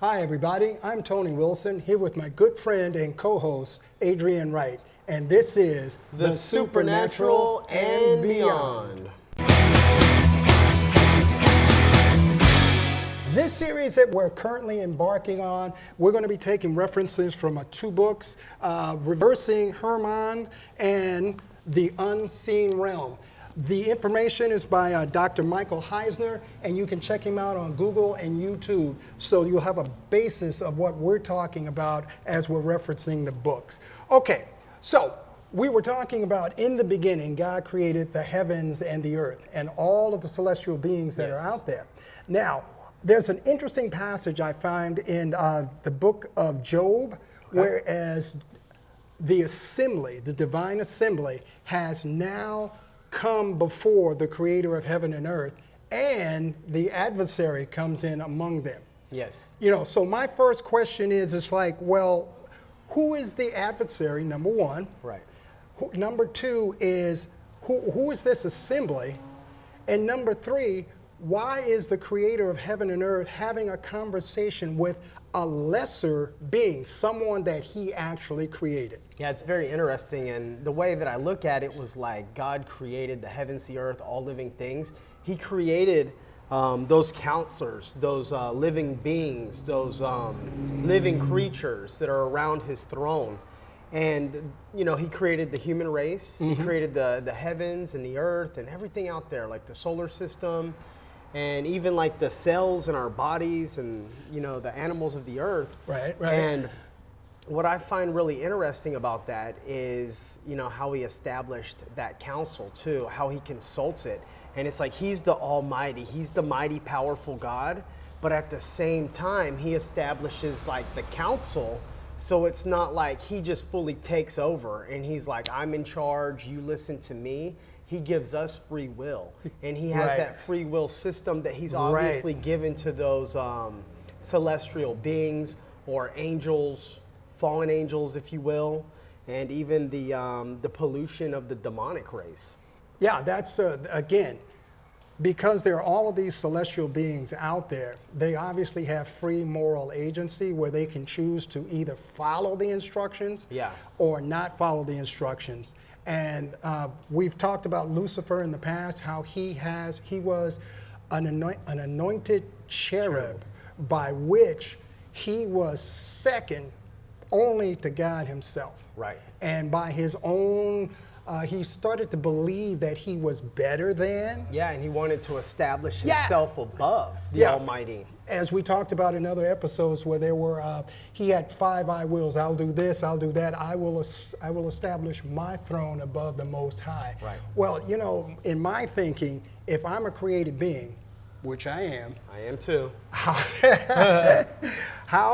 Hi everybody, I'm Tony Wilson here with my good friend and co-host Adrian Wright, and this is The Supernatural and Beyond. This series that we're currently embarking on, we're going to be taking references from two books, Reversing Hermon and The Unseen Realm. The information is by Dr. Michael Heiser, and you can check him out on Google and YouTube, so you'll have a basis of what we're talking about as we're referencing the books. Okay, so we were talking about in the beginning, God created the heavens and the earth and all of the celestial beings that are out there. Now, there's an interesting passage I find in the book of Job, whereas the assembly, the divine assembly, has now come before the creator of heaven and earth, and the adversary comes in among them. Yes. You know, so my first question is, it's like, well, who is the adversary, number one? Right. Number two is, who is this assembly? And number three, why is the creator of heaven and earth having a conversation with a lesser being, someone that he actually created? Yeah, it's very interesting, and the way that I look at it was like God created the heavens, the earth, all living things. He created those counselors, those living beings, those living creatures that are around his throne. And, you know, he created the human race. He created the heavens and the earth and everything out there, like the solar system, and even like the cells in our bodies and, you know, the animals of the earth. Right. And what I find really interesting about that is, you know, how he established that council too, how he consults it. And it's like he's the Almighty, he's the mighty, powerful God, but at the same time, he establishes like the council. So it's not like he just fully takes over and he's like, I'm in charge, you listen to me. He gives us free will. And he has that free will system that he's obviously given to those celestial beings or angels, fallen angels, if you will, and even the pollution of the demonic race. Yeah, that's, again, because there are all of these celestial beings out there, they obviously have free moral agency where they can choose to either follow the instructions or not follow the instructions. And we've talked about Lucifer in the past, how he was an anointed cherub by which he was second only to God himself. Right. And by his own, he started to believe that he was better than. Yeah, and he wanted to establish himself above the Almighty. As we talked about in other episodes where there were, he had 5 I wills. I'll do this, I'll do that. I will establish my throne above the Most High. Right. Well, you know, in my thinking, if I'm a created being, which I am. I am too. How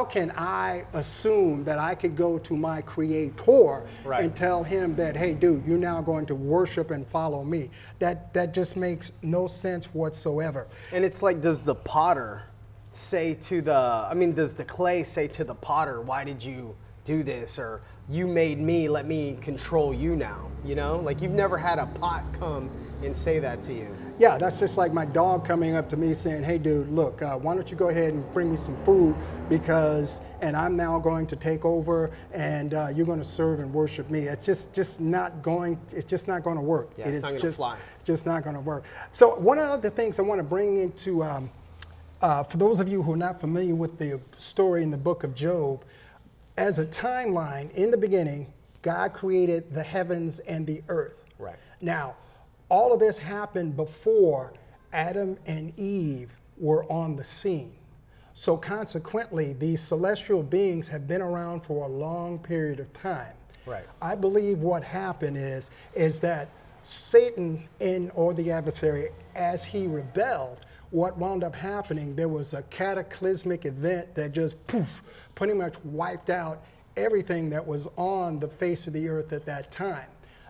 can I assume that I could go to my creator and tell him that, hey, dude, you're now going to worship and follow me? That just makes no sense whatsoever. And it's like, does the potter say to does the clay say to the potter, why did you do this? Or you made me, let me control you now, you know? Like, you've never had a pot come and say that to you. Yeah, that's just like my dog coming up to me saying, hey, dude, look, why don't you go ahead and bring me some food and I'm now going to take over and you're going to serve and worship me. It's just not going to work. Yeah, it's not going to fly. Just not going to work. So one of the things I want to bring into, for those of you who are not familiar with the story in the book of Job, as a timeline, in the beginning, God created the heavens and the earth. Right. Now, all of this happened before Adam and Eve were on the scene. So consequently, these celestial beings have been around for a long period of time. Right. I believe what happened is that Satan or the adversary, as he rebelled, what wound up happening, there was a cataclysmic event that just pretty much wiped out everything that was on the face of the earth at that time.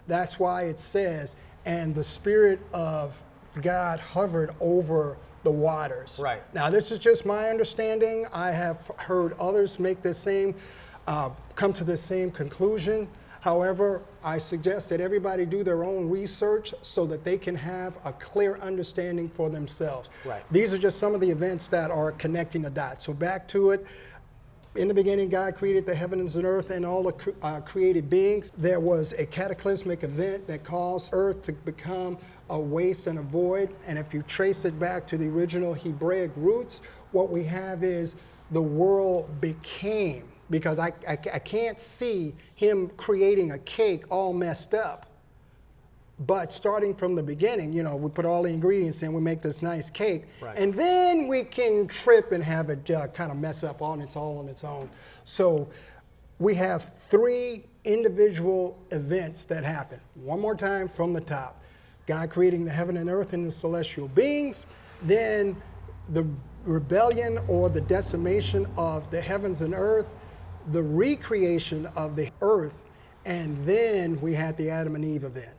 That's why it says, and the Spirit of God hovered over the waters. Right. Now, this is just my understanding. I have heard others make the same, come to the same conclusion. However, I suggest that everybody do their own research so that they can have a clear understanding for themselves. Right. These are just some of the events that are connecting the dots. So back to it. In the beginning, God created the heavens and earth and all the created beings. There was a cataclysmic event that caused earth to become a waste and a void. And if you trace it back to the original Hebraic roots, what we have is the world became, because I can't see him creating a cake all messed up. But starting from the beginning, you know, we put all the ingredients in, we make this nice cake, Right. and then we can trip and have it kind of mess up on its own. So we have 3 individual events that happen. One more time from the top. God creating the heaven and earth and the celestial beings, then the rebellion or the decimation of the heavens and earth, the recreation of the earth, and then we had the Adam and Eve event.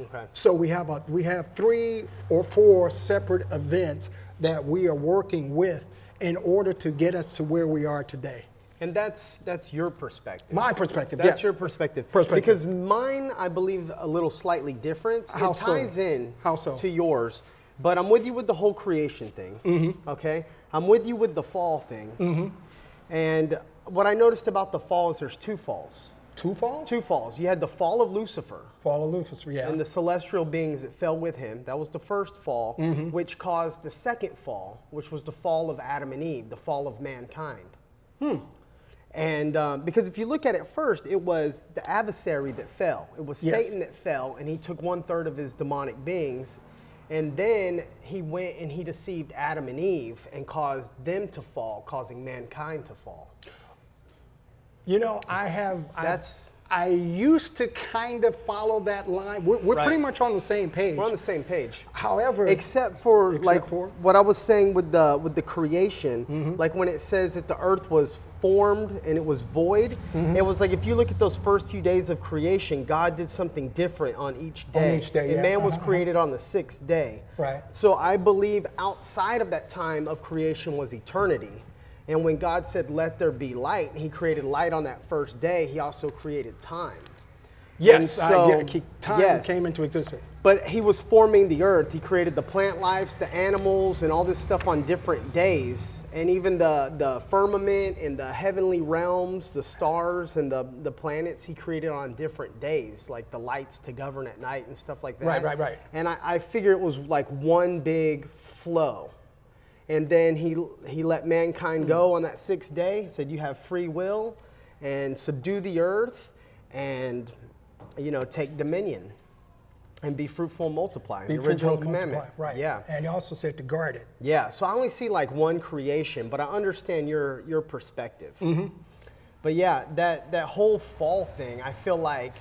Okay. So we have 3 or 4 separate events that we are working with in order to get us to where we are today. And that's your perspective. My perspective, That's yes. your perspective. Perspective. Because mine, I believe, a little slightly different. How it ties so? in How so? to yours. But I'm with you with the whole creation thing. Okay? I'm with you with the fall thing. And what I noticed about the fall is there's 2 falls. 2 falls? 2 falls. You had the fall of Lucifer. Fall of Lucifer, yeah. And the celestial beings that fell with him. That was the first fall, which caused the second fall, which was the fall of Adam and Eve, the fall of mankind. And because if you look at it first, it was the adversary that fell. It was Yes. Satan that fell, and he took 1/3 of his demonic beings. And then he went and he deceived Adam and Eve and caused them to fall, causing mankind to fall. You know, I used to kind of follow that line. We're Right. pretty much on the same page. We're on the same page. However, Except for for? what I was saying with the creation, like when it says that the earth was formed and it was void, it was like if you look at those first few days of creation, God did something different on each day. each day, and yeah. man was created on the 6th day. Right. So I believe outside of that time of creation was eternity. And when God said, "Let there be light," he created light on that first day. He also created time. yes, And so- time yes. came into existence. But he was forming the earth. He created the plant lives, the animals, and all this stuff on different days. And even the firmament and the heavenly realms, the stars and the planets, he created on different days, like the lights to govern at night and stuff like that. Right. And I figure it was like one big flow. And then he let mankind go on that 6th day. He said, "You have free will and subdue the earth and, take dominion and be fruitful and multiply." Be The original fruitful and commandment. multiply, right. Yeah. And he also said to guard it. Yeah. So I only see like one creation, but I understand your perspective. But yeah, that whole fall thing, I feel like,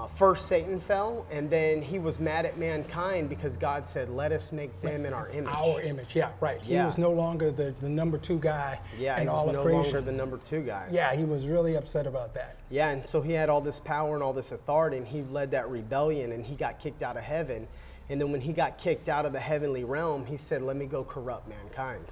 first Satan fell, and then he was mad at mankind because God said, "Let us make them in our image." Our image, yeah, right. He Yeah. was no longer the number 2 guy Yeah, in he all was of no creation. longer the number 2 guy. Yeah, he was really upset about that. Yeah, and so he had all this power and all this authority, and he led that rebellion, and he got kicked out of heaven. And then when he got kicked out of the heavenly realm, he said, "Let me go corrupt mankind."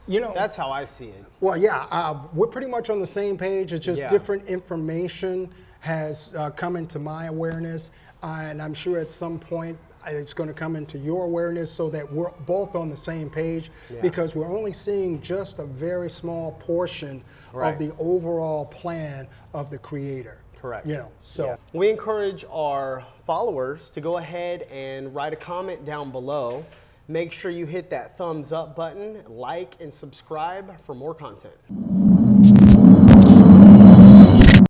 You know, That's how I see it. well, yeah, we're pretty much on the same page. It's just Yeah. different information has come into my awareness, and I'm sure at some point it's going to come into your awareness so that we're both on the same page, Yeah. because we're only seeing just a very small portion Right. of the overall plan of the Creator. Correct. So Yeah. We encourage our followers to go ahead and write a comment down below. Make sure you hit that thumbs up button, like, and subscribe for more content.